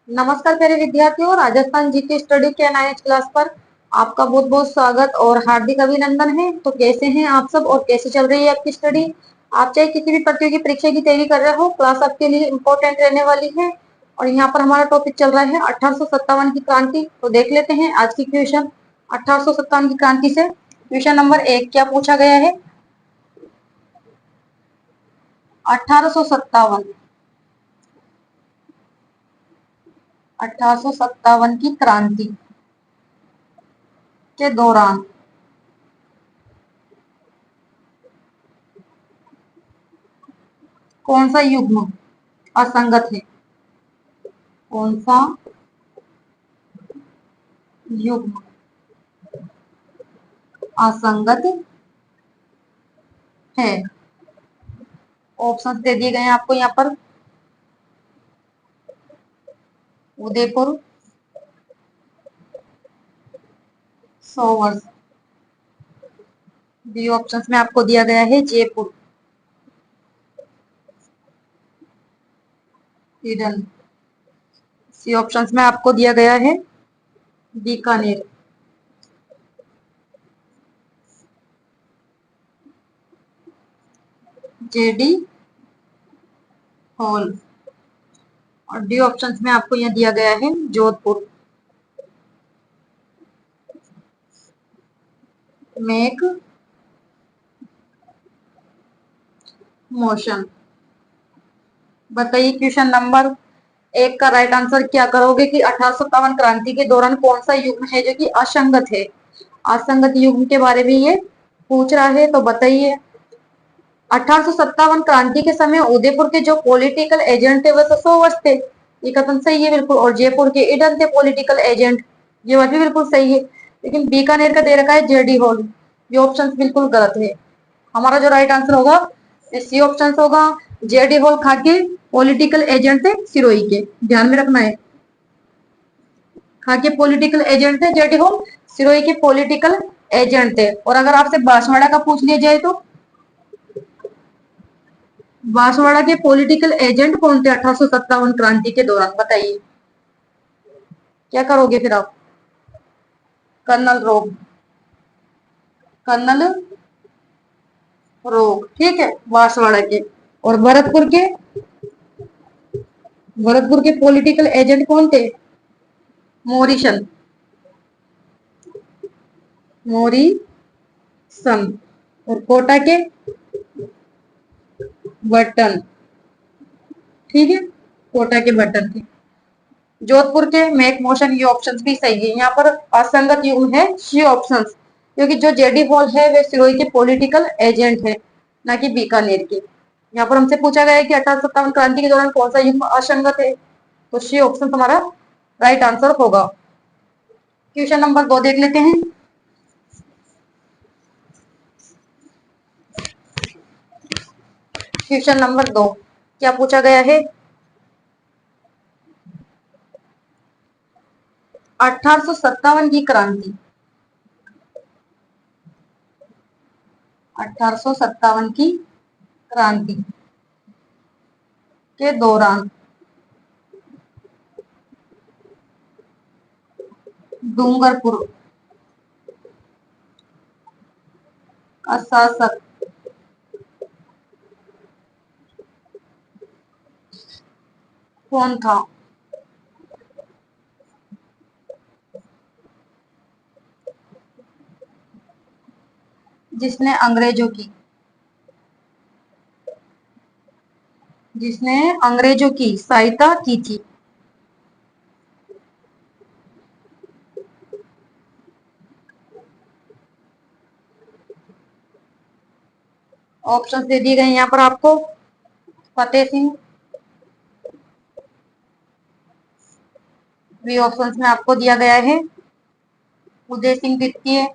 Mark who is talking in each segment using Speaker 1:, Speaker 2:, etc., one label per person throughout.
Speaker 1: नमस्कार प्यारे विद्यार्थियों, राजस्थान जीके स्टडी के 9th क्लास पर आपका बहुत बहुत स्वागत और हार्दिक अभिनंदन है। तो कैसे हैं आप सब और कैसे चल रही है आपकी स्टडी? आप चाहे किसी भी प्रतियोगी परीक्षा की तैयारी कर रहे हो, क्लास आपके लिए इम्पोर्टेंट रहने वाली है। और यहाँ पर हमारा टॉपिक चल रहा है 1857 की क्रांति। तो देख लेते हैं आज की क्वेश्चन 1857 की क्रांति से। क्वेश्चन नंबर 1 क्या पूछा गया है? 1857 की क्रांति के दौरान कौन सा युग्म असंगत है? कौन सा युग्म असंगत है? ऑप्शंस दे दिए गए हैं आपको यहाँ पर। उदयपुर, सोवर्स। बी ऑप्शंस में आपको दिया गया है जयपुर, हिरन। सी ऑप्शंस में आपको दिया गया है बीकानेर। जेडी हॉल। और डी ऑप्शंस में आपको यहाँ दिया गया है जोधपुर। मेक मोशन। बताइए क्वेश्चन नंबर 1 का राइट आंसर क्या करोगे कि 1857 क्रांति के दौरान कौन सा युग्म है जो कि असंगत है? असंगत युग्म के बारे में ये पूछ रहा है, तो बताइए। 1857 क्रांति के समय उदयपुर के जो पॉलिटिकल एजेंट थे वो सोवर्स थे, ये कथन सही है बिल्कुल। और जयपुर के ईडन थे पॉलिटिकल एजेंट, ये बात भी बिल्कुल सही है। लेकिन बीकानेर का दे रखा है जेडी हॉल, ये ऑप्शन बिल्कुल गलत है। हमारा जो राइट आंसर होगा सी ऑप्शन होगा। जेडी हॉल खाके पॉलिटिकल एजेंट थे सिरोही के, ध्यान में रखना है। खाके पॉलिटिकल एजेंट थे जेडी हॉल, सिरोही के पॉलिटिकल एजेंट थे। और अगर आपसे बांसवाड़ा का पूछ लिया जाए तो बांसवाड़ा के पॉलिटिकल एजेंट कौन थे 1857 क्रांति के दौरान? बताइए क्या करोगे फिर आप? कर्नल रोग, कर्नल रोग, ठीक है, बांसवाड़ा के। और भरतपुर के पॉलिटिकल एजेंट कौन थे? Morrison, Morrison. और कोटा के बटन, ठीक है, कोटा के बटन थे। जोधपुर के मेक मोशन, ये ऑप्शंस भी सही है। यहाँ पर असंगत युग्म है सी ऑप्शंस, क्योंकि जो जेडी हॉल है वे सिरोही के पॉलिटिकल एजेंट है, ना कि बीकानेर के। यहाँ पर हमसे पूछा गया है कि 1857 क्रांति के दौरान कौन सा युग्म असंगत है, तो सी ऑप्शन हमारा राइट आंसर होगा। क्वेश्चन नंबर 2 देख लेते हैं। क्वेश्चन नंबर 2 क्या पूछा गया है? 1857 की क्रांति, 1857 की क्रांति के दौरान डूंगरपुर का शासक कौन था? जिसने अंग्रेजों की सहायता की थी। ऑप्शंस दे दिए गए यहाँ पर आपको। फतेह सिंह, बी ऑप्शंस में आपको दिया गया है उदय सिंह द्वितीय,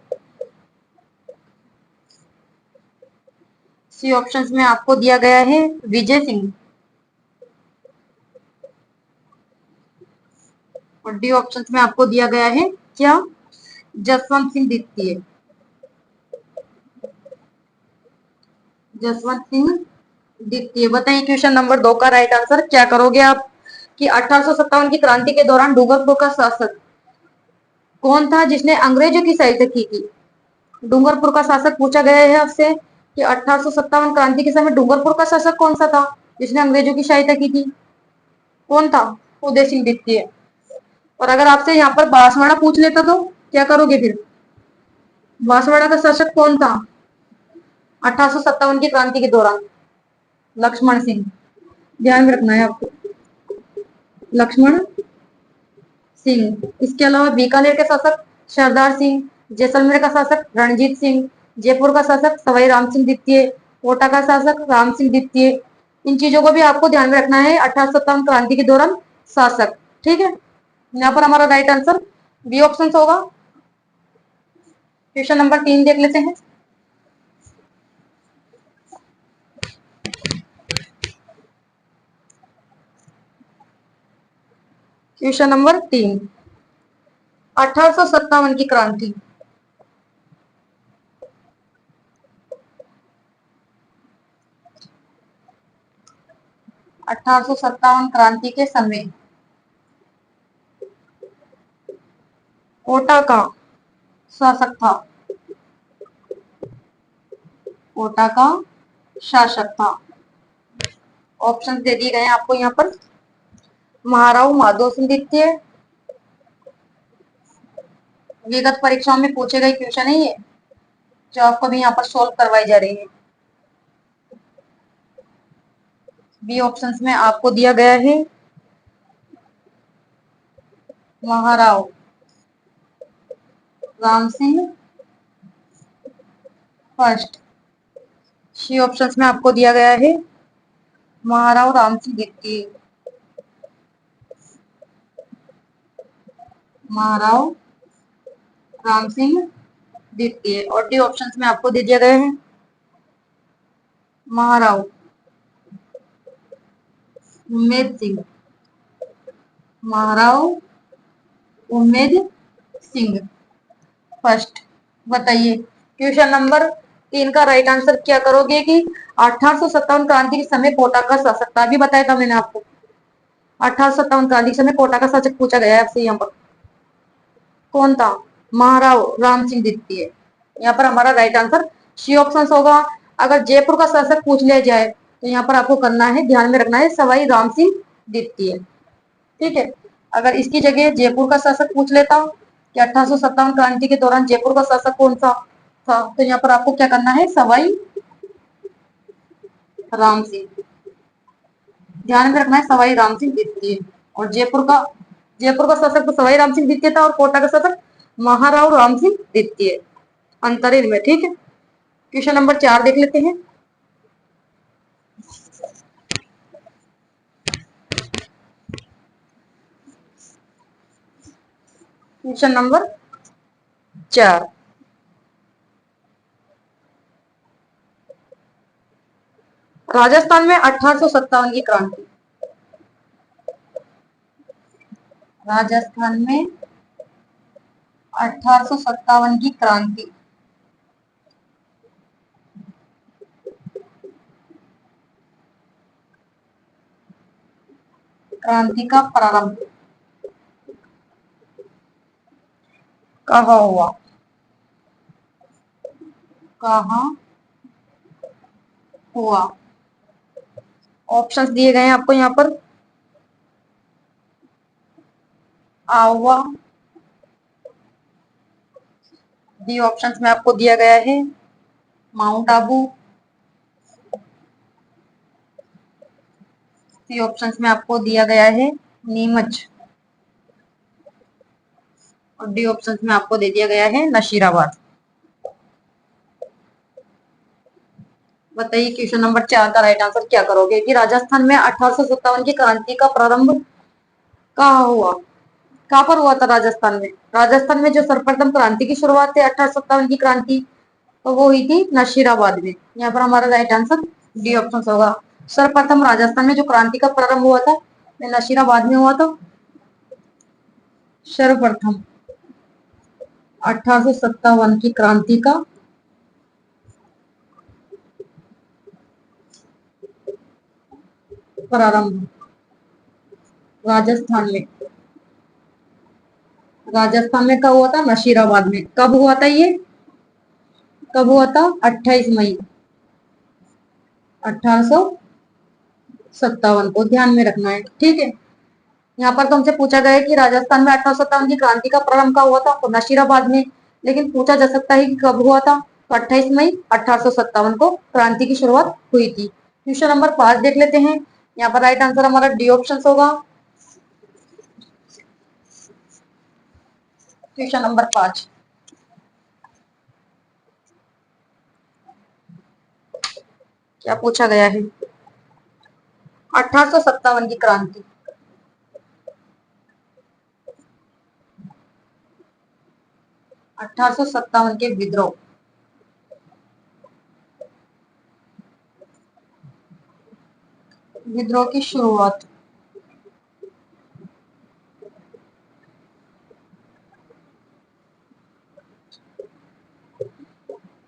Speaker 1: सी ऑप्शंस में आपको दिया गया है विजय सिंह, और डी ऑप्शंस में आपको दिया गया है क्या? जसवंत सिंह द्वितीय। जसवंत सिंह द्वितीय। बताइए क्वेश्चन नंबर 2 का राइट आंसर क्या करोगे आप कि 1857 की क्रांति के दौरान डूंगरपुर का शासक कौन था जिसने अंग्रेजों की सहायता की थी। डूंगरपुर का शासक पूछा गया है आपसे कि 1857 क्रांति के समय डूंगरपुर का शासक कौन सा था जिसने अंग्रेजों की सहायता की थी। कौन था। उदय सिंह द्वितीय। और अगर आपसे यहाँ पर बांसवाड़ा पूछ लेता तो क्या करोगे फिर। बांसवाड़ा का शासक कौन था 1857 की क्रांति के दौरान। लक्ष्मण सिंह। ध्यान में रखना है आपको, लक्ष्मण सिंह। इसके अलावा बीकानेर के शासक सरदार सिंह, जैसलमेर का शासक रणजीत सिंह, जयपुर का शासक सवाई राम सिंह द्वितीय, कोटा का शासक राम सिंह द्वितीय। इन चीजों को भी आपको ध्यान में रखना है 1857 क्रांति के दौरान शासक। ठीक है, यहाँ पर हमारा राइट आंसर बी ऑप्शन होगा। क्वेश्चन नंबर 3 देख लेते हैं। क्वेश्चन नंबर 3, 1857 की क्रांति। अठारह सौ सत्तावन क्रांति के समय कोटा का शासक था। कोटा का शासक था। ऑप्शन दे दिए गए हैं आपको यहाँ पर। महाराव माधव सिंह द्वितीय। विगत परीक्षाओं में पूछे गए क्वेश्चन है ये, जो आपको भी यहाँ पर सोल्व करवाई जा रही है। बी ऑप्शंस में आपको दिया गया है महाराव राम सिंह फर्स्ट। सी ऑप्शंस में आपको दिया गया है महाराव राम सिंह द्वितीय। महाराव राम सिंह द्वितीय। और डी ऑप्शंस में आपको दे दिया गया है महाराव उम्मेद सिंह। महाराव उम्मेद सिंह फर्स्ट। बताइए क्वेश्चन नंबर 3 का राइट आंसर क्या करोगे कि 1857 क्रांति के समय कोटा का शासक था। अभी बताया था मैंने आपको 1857 क्रांति के समय कोटा का शासक पूछा गया है आपसे। यहाँ पर कौन था। महाराव राम सिंह द्वितीय। यहाँ पर हमारा राइट आंसर सी ऑप्शन होगा। अगर जयपुर का शासक पूछ लिया जाए तो यहाँ पर आपको करना है, ध्यान में रखना है सवाई राम सिंह द्वितीय। ठीक है, अगर इसकी जगह जयपुर का शासक पूछ लेता कि 1857 क्रांति के दौरान जयपुर का शासक कौन सा था, तो यहाँ पर आपको क्या करना है सवाई राम सिंह। ध्यान में रखना है सवाई राम सिंह द्वितीय। और जयपुर का शासक तो सवाई राम सिंह द्वितीय था और कोटा का शासक महाराव राम सिंह द्वितीय। अंतर इनमें। ठीक है, क्वेश्चन नंबर 4 देख लेते हैं। क्वेश्चन नंबर 4, राजस्थान में 1857 की क्रांति। राजस्थान में 1857 की क्रांति। क्रांति का प्रारंभ कहाँ हुआ। कहाँ हुआ। ऑप्शंस दिए गए हैं आपको यहाँ पर। आहुआ। डी ऑप्शंस में आपको दिया गया है माउंट आबू। सी ऑप्शंस में आपको दिया गया है नीमच। और डी ऑप्शंस में आपको दे दिया गया है नशीराबाद। बताइए क्वेश्चन नंबर 4 का राइट आंसर क्या करोगे कि राजस्थान में 1857 की क्रांति का प्रारंभ कहाँ हुआ। कहाँ पर हुआ था राजस्थान में। राजस्थान में जो सर्वप्रथम क्रांति की शुरुआत है 1857 की क्रांति, तो वो हुई थी नशीराबाद में। यहाँ पर हमारा राइट आंसर डी ऑप्शन होगा। सर्वप्रथम राजस्थान में जो क्रांति का प्रारंभ हुआ था नशीराबाद में हुआ था। सर्वप्रथम 1857 की क्रांति का प्रारंभ राजस्थान में। राजस्थान में कब हुआ था? नशीराबाद में। कब हुआ था ये? कब हुआ था? 28 मई 1857 को ध्यान में रखना है, ठीक है। यहाँ पर तुमसे पूछा गया है कि राजस्थान में 1857 की क्रांति का प्रारंभ कब हुआ था, तो नशीराबाद में। लेकिन पूछा जा सकता है कि कब हुआ था, तो 28 मई 1857 को क्रांति की शुरुआत हुई थी। क्वेश्चन नंबर 5 देख लेते हैं। यहाँ पर राइट आंसर हमारा डी ऑप्शन होगा। क्वेश्चन नंबर 5 क्या पूछा गया है? 1857 की क्रांति। 1857 के विद्रोह। विद्रोह की शुरुआत।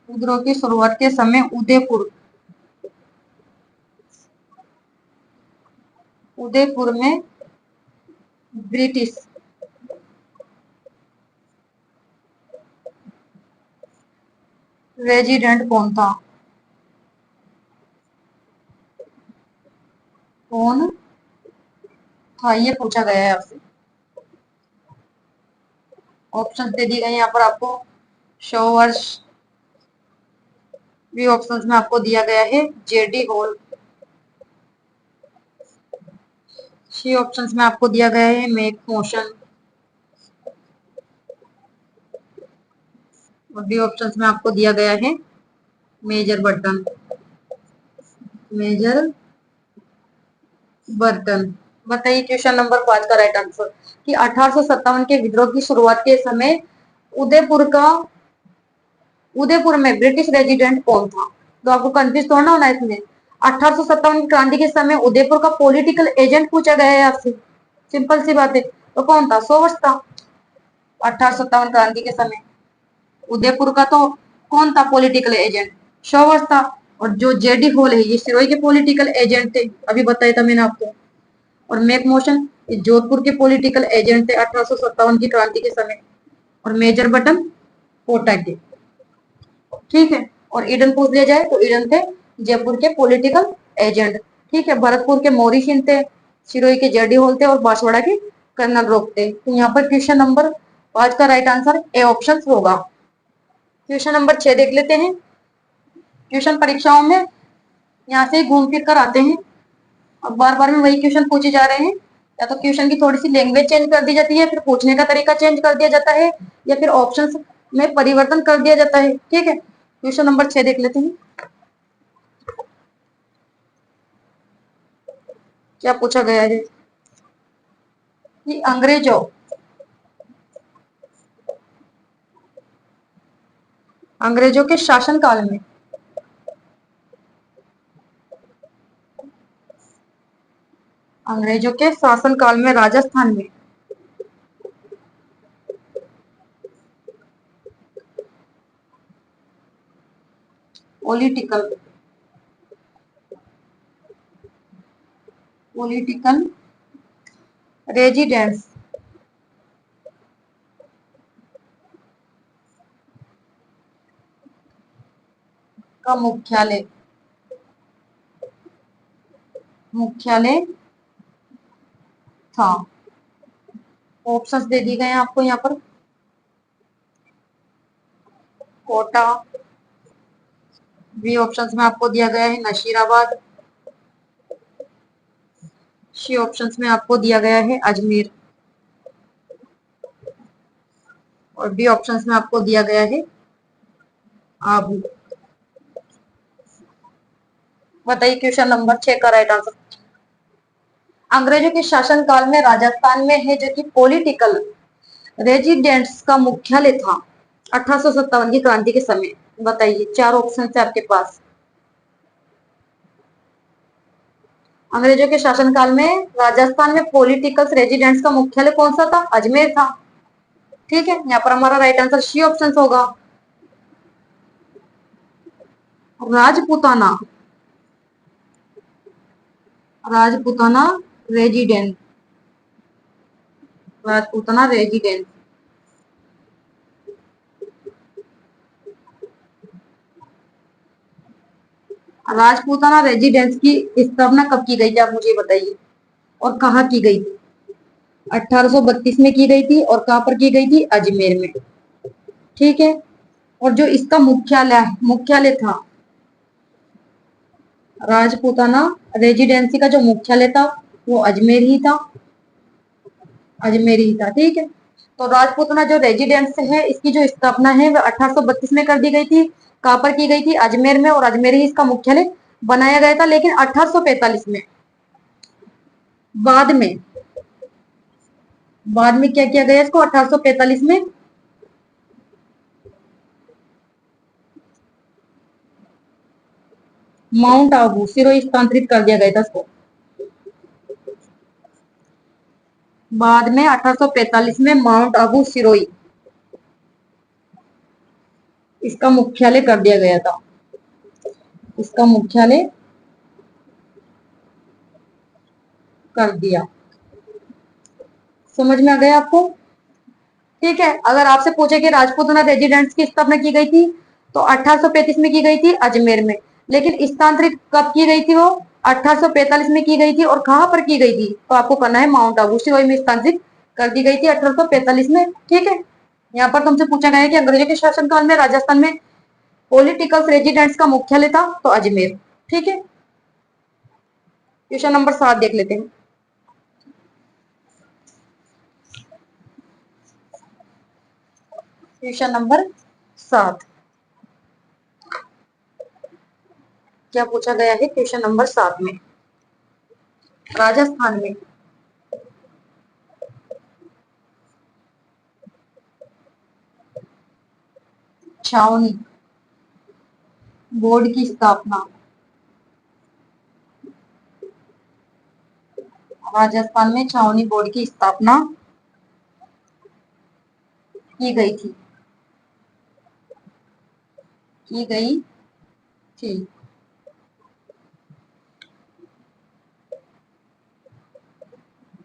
Speaker 1: विद्रोह की शुरुआत के समय उदयपुर, उदयपुर में ब्रिटिश रेजिडेंट कौन था? कौन था ये पूछा गया है आपसे। ऑप्शन दे दिए गए यहाँ पर आपको। 100 वर्ष। बी ऑप्शन में आपको दिया गया है जेडी हॉल। सी ऑप्शन में आपको दिया गया है मेक मोशन। और डी ऑप्शन में आपको दिया गया है मेजर बटन। मेजर बर्तन। बताइए क्वेश्चन नंबर 5 का राइट आंसर कि 1857 के विद्रोह की शुरुआत के समय उदयपुर का उदयपुर में ब्रिटिश रेजिडेंट कौन था? तो आपको कंफ्यूज थोड़ा ना होना है इसमें। 1857 की क्रांति के समय उदयपुर का पॉलिटिकल एजेंट पूछा गया है आपसे। सिंपल सी बात है। तो कौन था? सोवर्स था। 1857 क्रांति के समय उदयपुर का तो कौन था पॉलिटिकल एजेंट? सोवर्स था। और जो जेडी होल है ये सिरोही के पॉलिटिकल एजेंट थे, अभी बताया था मैंने आपको। और मैक मोशन ये जोधपुर के पॉलिटिकल एजेंट थे 1857 की क्रांति के समय। और मेजर बटन कोटा के, ठीक है। और ईडन पूछ लिया जाए तो ईडन थे जयपुर के पॉलिटिकल एजेंट, ठीक है। भरतपुर के मोरी सिंह थे, सिरोही के जेडी होल थे और बांसवाड़ा के कर्नल रोक थे। तो यहाँ पर क्वेश्चन नंबर 5 का राइट आंसर ए ऑप्शन होगा। क्वेश्चन नंबर 6 देख लेते हैं। ट्यूशन परीक्षाओं में यहाँ से घूम फिर कर आते हैं और बार बार में वही क्वेश्चन पूछे जा रहे हैं। या तो क्वेश्चन की थोड़ी सी लैंग्वेज चेंज कर दी जाती है, फिर पूछने का तरीका चेंज कर दिया जाता है, या फिर ऑप्शंस में परिवर्तन कर दिया जाता है, ठीक है। क्वेश्चन नंबर 6 देख लेते हैं। क्या पूछा गया है कि अंग्रेजों के शासन काल में, अंग्रेजों के शासन काल में राजस्थान में पॉलिटिकल पॉलिटिकल रेजिडेंस का मुख्यालय मुख्यालय था। ऑप्शंस दे दिए गए हैं आपको यहाँ पर। कोटा। बी ऑप्शंस में आपको दिया गया है नशीराबाद। सी ऑप्शंस में आपको दिया गया है अजमेर। और डी ऑप्शंस में आपको दिया गया है आबू। बताइए क्वेश्चन नंबर 6 का राइट आंसर। अंग्रेजों के शासन काल में राजस्थान में है जो कि पॉलिटिकल रेजिडेंट्स का मुख्यालय था 1857 की क्रांति के समय। बताइए, 4 ऑप्शन है आपके पास। अंग्रेजों के शासनकाल में राजस्थान में पॉलिटिकल रेजिडेंट्स का मुख्यालय कौन सा था? अजमेर था, ठीक है। यहाँ पर हमारा राइट आंसर सी ऑप्शन होगा Rajputana. Rajputana resident, Rajputana residence. Rajputana residence की स्थापना कब की गई थी, आप मुझे बताइए, और कहाँ की गई थी? 1832 में की गई थी, और कहाँ पर की गई थी? अजमेर में। ठीक है। और जो इसका मुख्यालय था, राजपूताना रेजिडेंसी का जो मुख्यालय था वो अजमेर ही था। अजमेर ही था। ठीक है। तो राजपूताना जो रेजिडेंस है इसकी जो स्थापना है वो 1832 में कर दी गई थी। कहां पर की गई थी? अजमेर में, और अजमेर ही इसका मुख्यालय बनाया गया था। लेकिन 1845 में बाद में क्या किया गया इसको? 1845 में माउंट आबू सिरोही स्थानांतरित कर दिया गया था इसको। बाद में 1845 में माउंट आबू सिरोही इसका मुख्यालय कर दिया गया था। इसका मुख्यालय कर दिया। समझ में आ गया आपको? ठीक है। अगर आपसे पूछे कि राजपूताना रेजिडेंस की स्थापना की गई थी तो 1835 में की गई थी अजमेर में। लेकिन स्थानांतरित कब की गई थी वो? 1845 में की गई थी। और कहां पर की गई थी? तो आपको करना है माउंट आबू सिरोही में स्थानांतरित कर दी गई थी 1845 में। ठीक है। यहाँ पर तुमसे पूछा गया है कि अंग्रेजों के शासनकाल में राजस्थान में पॉलिटिकल रेजिडेंस का मुख्यालय था तो अजमेर। ठीक है। क्वेश्चन नंबर 7 देख लेते हैं। क्वेश्चन नंबर 7 क्या पूछा गया है? क्वेश्चन नंबर 7 में राजस्थान में छावनी बोर्ड की स्थापना, राजस्थान में छावनी बोर्ड की स्थापना की गई थी। की गई थी।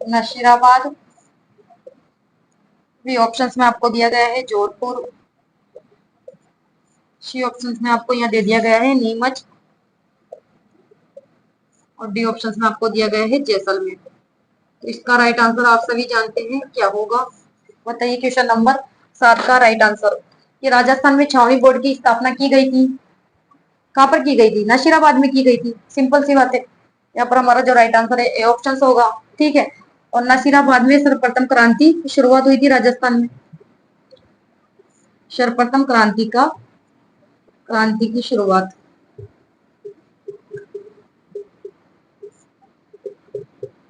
Speaker 1: नशीराबाद भी ऑप्शंस में आपको दिया गया है, जोधपुर। सी ऑप्शंस में आपको यहाँ दे दिया गया है नीमच, और डी ऑप्शंस में आपको दिया गया है जैसलमेर। तो इसका राइट आंसर आप सभी जानते हैं क्या होगा? बताइए। क्वेश्चन नंबर 7 का राइट आंसर कि राजस्थान में छावनी बोर्ड की स्थापना की गई थी। कहां पर की गई थी? नशीराबाद में की गई थी। सिंपल सी बात है। यहाँ पर हमारा जो राइट आंसर है ए ऑप्शन होगा। ठीक है। और नशीराबाद में सर्वप्रथम क्रांति की शुरुआत हुई थी राजस्थान में। सर्वप्रथम क्रांति की शुरुआत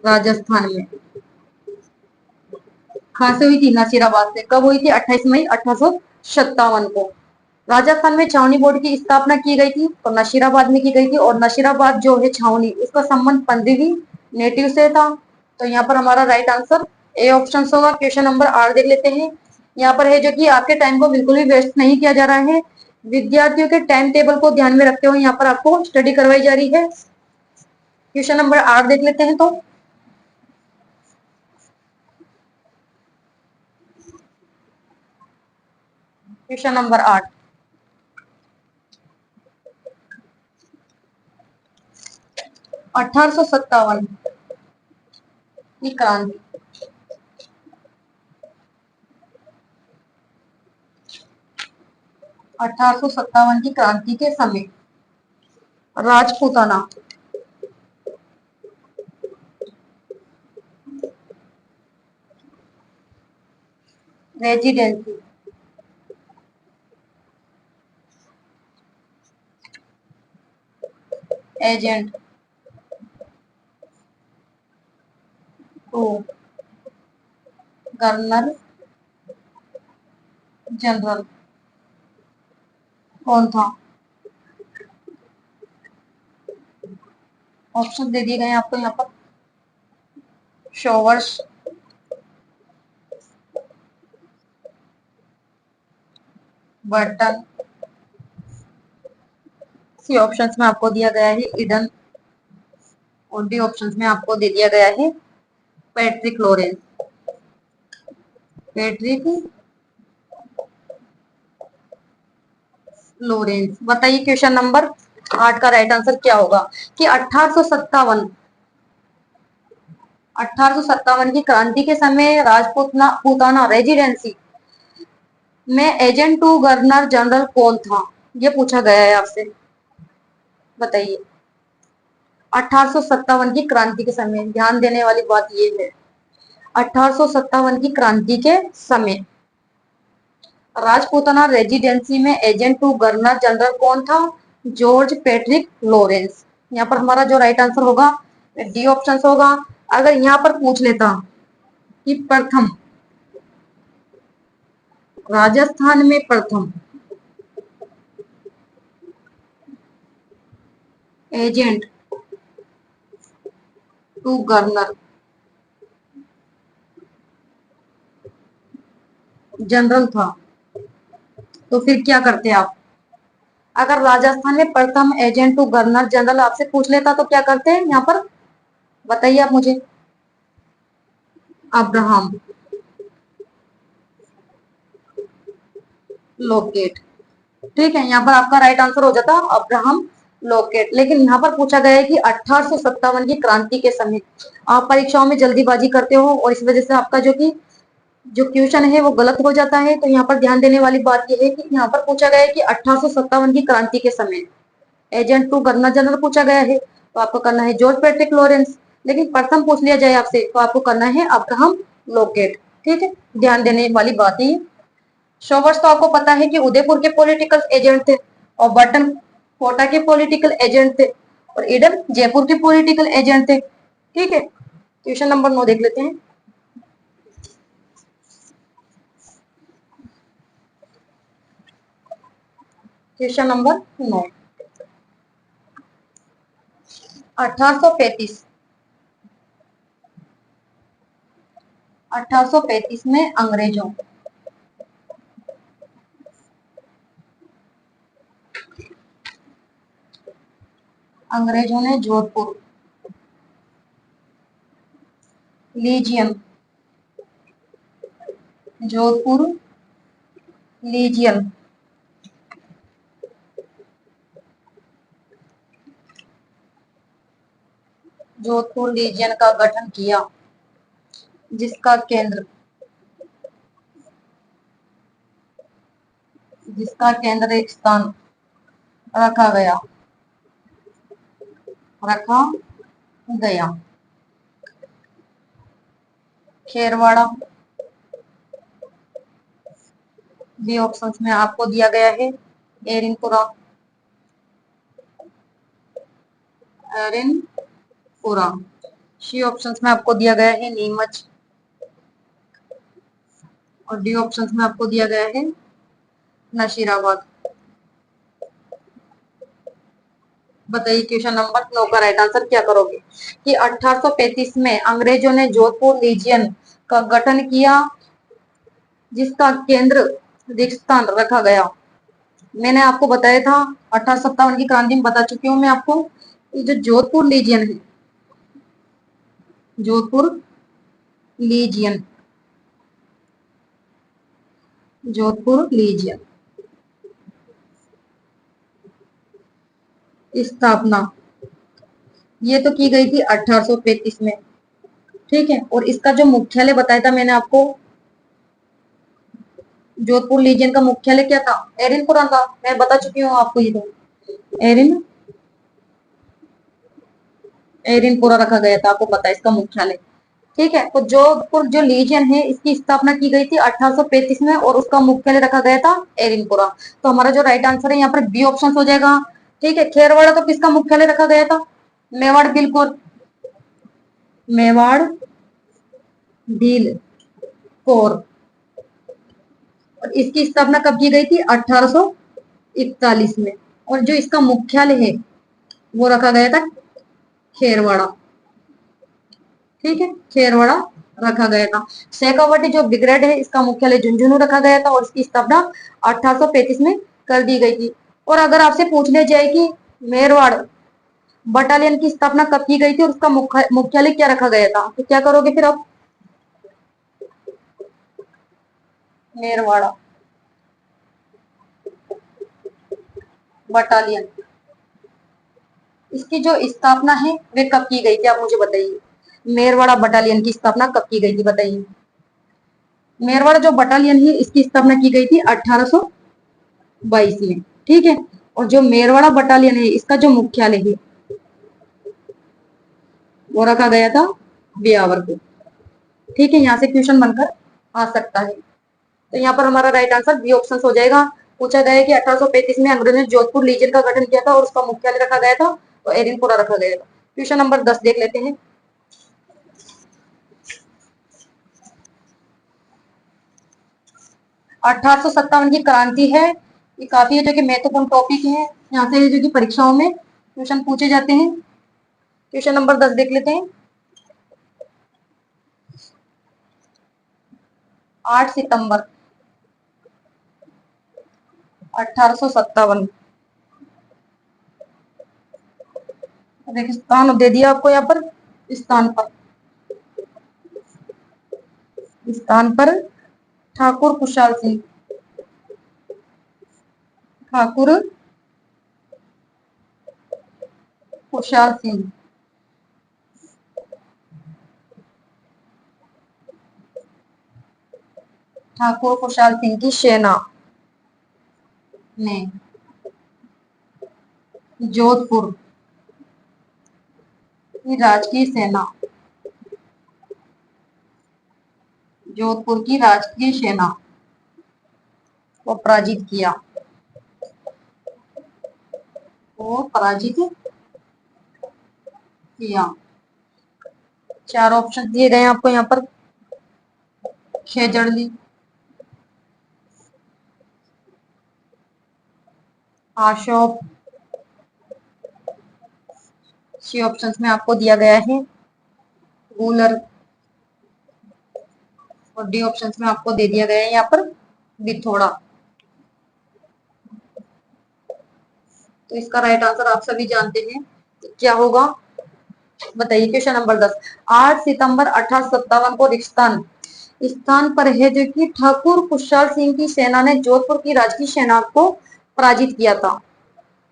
Speaker 1: राजस्थान में कहां से हुई थी? नशीराबाद से। कब हुई थी? 28 मई 1857 को राजस्थान में छावनी बोर्ड की स्थापना की गई थी। तो नशीराबाद में की गई थी। और नशीराबाद जो है छावनी, उसका संबंध पंद्रहवीं नेटिव से था। तो यहाँ पर हमारा राइट आंसर ए ऑप्शन होगा। क्वेश्चन नंबर 8 देख लेते हैं। यहाँ पर है जो कि आपके टाइम को बिल्कुल भी वेस्ट नहीं किया जा रहा है। विद्यार्थियों के टाइम टेबल को ध्यान में रखते हुए यहाँ पर आपको स्टडी करवाई जा रही है। क्वेश्चन नंबर 8 देख लेते हैं। तो क्वेश्चन नंबर 8, 1857 की क्रांति। 1857 की क्रांति के समय Rajputana residency agent to governor general कौन था? ऑप्शन दे दिए गए आपको यहाँ पर। शोवर्स, बर्टन। सी ऑप्शंस में आपको दिया गया है ईडन, और डी ऑप्शंस में आपको दे दिया गया है पैट्रिक लॉरेंस। Patrick Lorentz. बताइए क्वेश्चन नंबर 8 का राइट आंसर क्या होगा कि 1857 की क्रांति के समय राजपूतना पुताना रेजिडेंसी में एजेंट टू गवर्नर जनरल कौन था, ये पूछा गया है आपसे। बताइए 1857 की क्रांति के समय, ध्यान देने वाली बात ये है 1857 की क्रांति के समय राजपूताना रेजिडेंसी में एजेंट टू गवर्नर जनरल कौन था? George Patrick Lawrence. यहाँ पर हमारा जो राइट आंसर होगा डी ऑप्शन होगा। अगर यहाँ पर पूछ लेता कि प्रथम राजस्थान में प्रथम एजेंट टू गवर्नर जनरल था तो फिर क्या करते आप? अगर राजस्थान में प्रथम एजेंट टू गवर्नर जनरल आपसे पूछ लेता तो क्या करते हैं यहाँ पर? बताइए आप मुझे। Abraham locate. ठीक है, यहाँ पर आपका राइट आंसर हो जाता अब्राहम लोकेट। लेकिन यहाँ पर पूछा गया है कि 1857 की क्रांति के समय। आप परीक्षाओं में जल्दीबाजी करते हो और इस वजह से आपका जो क्वेश्चन है वो गलत हो जाता है। तो यहाँ पर ध्यान देने वाली बात यह है कि यहाँ पर पूछा गया है कि 1857 की क्रांति के समय एजेंट टू गवर्नर जनरल पूछा गया है तो आपको करना है जॉर्ज पैट्रिक लॉरेंस। लेकिन प्रथम पूछ लिया जाए आपसे तो आपको करना है अब्राहम लोकेट। ठीक है, ध्यान देने वाली बात है। शोवर्स तो आपको पता है कि उदयपुर के पॉलिटिकल एजेंट थे और बर्टन कोटा के पॉलिटिकल एजेंट थे और ईडन जयपुर के पॉलिटिकल एजेंट थे। ठीक है, क्वेश्चन नंबर 9 देख लेते हैं। क्वेश्चन नंबर 9, 1835 1835 में अंग्रेजों ने Jodhpur lesion Jodhpur lesion Jodhpur lesion का गठन किया जिसका केंद्र स्थान रखा गया खेरवाड़ा। बी ऑप्शन में आपको दिया गया है एरिनपुरा एरिनपुरा। सी ऑप्शन में आपको दिया गया है नीमच और डी ऑप्शन में आपको दिया गया है नशीराबाद। बताइए क्वेश्चन नंबर 9 का राइट आंसर क्या करोगे कि 1835 में अंग्रेजों ने जोधपुर लीजियन का गठन किया जिसका केंद्र स्थान रखा गया। मैंने आपको बताया था 1857 की क्रांति में बता चुकी हूँ मैं आपको। जो जोधपुर लीजियन स्थापना ये तो की गई थी 1835 में। ठीक है, और इसका जो मुख्यालय बताया था मैंने आपको, जोधपुर लीजियन का मुख्यालय क्या था? एरिनपुरा था। मैं बता चुकी हूँ आपको ये तो एरिनपुरा रखा गया था, आपको पता है इसका मुख्यालय। ठीक है, तो जोधपुर जो लीजियन है इसकी स्थापना की गई थी 1835 में और उसका मुख्यालय रखा गया था एरिनपुरा। तो हमारा जो राइट आंसर है यहाँ पर बी ऑप्शन हो जाएगा। ठीक है, खेरवाड़ा तो किसका मुख्यालय रखा गया था? मेवाड़ बिल्कुल, मेवाड़ भील कोर। और इसकी स्थापना कब की गई थी? 1841 में। और जो इसका मुख्यालय है वो रखा गया था खेरवाड़ा। ठीक है, खेरवाड़ा रखा गया था। शेखावटी जो ब्रिगेड है इसका मुख्यालय झुंझुनू रखा गया था और इसकी स्थापना 1835 में कर दी गई थी। और अगर आपसे पूछ लिया जाए कि मेरवाड़ बटालियन की स्थापना कब की गई थी और उसका मुख्यालय क्या रखा गया था तो क्या करोगे फिर आप? मेरवाड़ा बटालियन, इसकी जो स्थापना है वे कब की गई थी, आप मुझे बताइए। मेरवाड़ा बटालियन की स्थापना कब की गई थी, बताइए। मेरवाड़ा जो बटालियन है इसकी स्थापना की गई थी 1822 में, ठीक है। और जो मेरवाड़ा बटालियन है इसका जो मुख्यालय है वो रखा गया था ब्यावर को, ठीक है। यहाँ से क्वेश्चन बनकर आ सकता है। तो यहाँ पर हमारा राइट आंसर बी ऑप्शन हो जाएगा। पूछा गया है कि 1835 में अंग्रेजों ने जोधपुर लीजन का गठन किया था और उसका मुख्यालय रखा गया था तो एरिनपुरा रखा गया था। क्वेश्चन नंबर 10 देख लेते हैं। 1857 की क्रांति है, ये काफी है जो कि महत्वपूर्ण टॉपिक है, यहाँ से जो कि परीक्षाओं में क्वेश्चन पूछे जाते हैं। क्वेश्चन नंबर 10 देख लेते हैं। 8 सितंबर 1857, रेगिस्तान दे दिया आपको यहाँ पर। स्थान पर, स्थान पर ठाकुर खुशहाल सिंह, ठाकुर खुशहाल सिंह, ठाकुर खुशहाल सिंह की सेना ने जोधपुर की राजकीय सेना, जोधपुर की राजकीय सेना को पराजित किया, को पराजित किया। चार ऑप्शन दिए गए हैं आपको यहाँ पर। खेजड़ली, अशोक, सी ऑप्शंस में आपको दिया गया है गूलर, और डी ऑप्शंस में आपको दे दिया गया है यहाँ पर बिथोड़ा। तो इसका राइट आंसर आप सभी जानते हैं क्या होगा, बताइए। Question number 10। 8 सितंबर 1857 को रिक्तस्थान स्थान पर है जो कि ठाकुर खुशहाल सिंह की सेना ने जोधपुर की राजकीय सेना को पराजित किया था।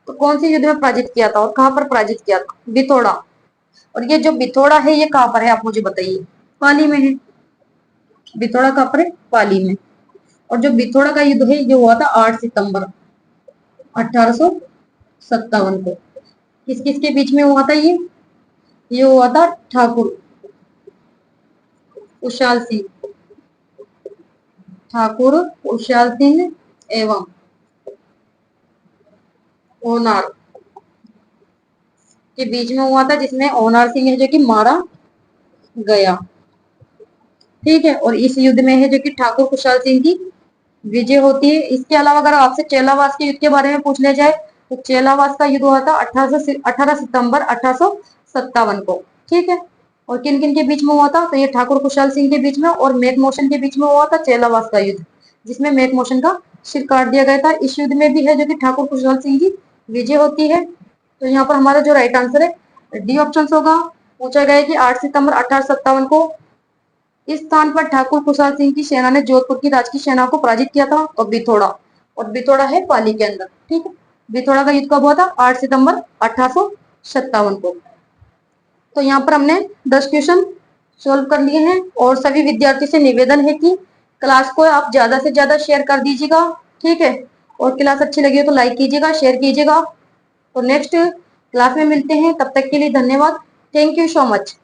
Speaker 1: तो कौन सी युद्ध में पराजित किया था और कहां पर पराजित किया था, बिथोड़ा। और ये जो बिथोड़ा है ये कहां पर है आप मुझे बताइए। पाली में है, बिथोड़ा कहां पर है, पाली में। और जो बिथोड़ा का युद्ध है ये हुआ था 8 सितंबर 1857 को। किस किस के बीच में हुआ था ये हुआ था ठाकुर खुशहाल सिंह, ठाकुर खुशहाल सिंह एवं ओनार के बीच में हुआ था, जिसमें ओनार सिंह है जो कि मारा गया, ठीक है। और इस युद्ध में है जो कि ठाकुर खुशहाल सिंह की विजय होती है। इसके अलावा अगर आपसे चेलावास के युद्ध के बारे में पूछ लिया जाए तो चेलावास का युद्ध हुआ था 18 सितंबर 1857 को, ठीक है। और किन किन के बीच में हुआ था, तो ये ठाकुर खुशहाल सिंह के बीच में और मैकमोशन के बीच में हुआ था चेलावास का युद्ध, जिसमें मैकमोशन का सिर काट दिया गया था। इस युद्ध में भी है जो कि ठाकुर खुशहाल सिंह की विजय होती है। तो यहाँ पर हमारा जो राइट आंसर है डी ऑप्शन होगा। पूछा गया है कि 8 सितंबर 1857 को इस स्थान पर ठाकुर खुशहाल सिंह की सेना ने जोधपुर की राजकीय सेना को पराजित किया था, और बिथोड़ा, और बिथोड़ा है पाली के अंदर, ठीक है। बिथोड़ा का युद्ध कब हुआ था, 8 सितंबर 1857 को। तो यहाँ पर हमने 10 क्वेश्चन सोल्व कर लिए हैं, और सभी विद्यार्थी से निवेदन है कि क्लास को आप ज्यादा से ज्यादा शेयर कर दीजिएगा, ठीक है। और क्लास अच्छी लगी हो तो लाइक कीजिएगा, शेयर कीजिएगा। तो नेक्स्ट क्लास में मिलते हैं, तब तक के लिए धन्यवाद। Thank you so much.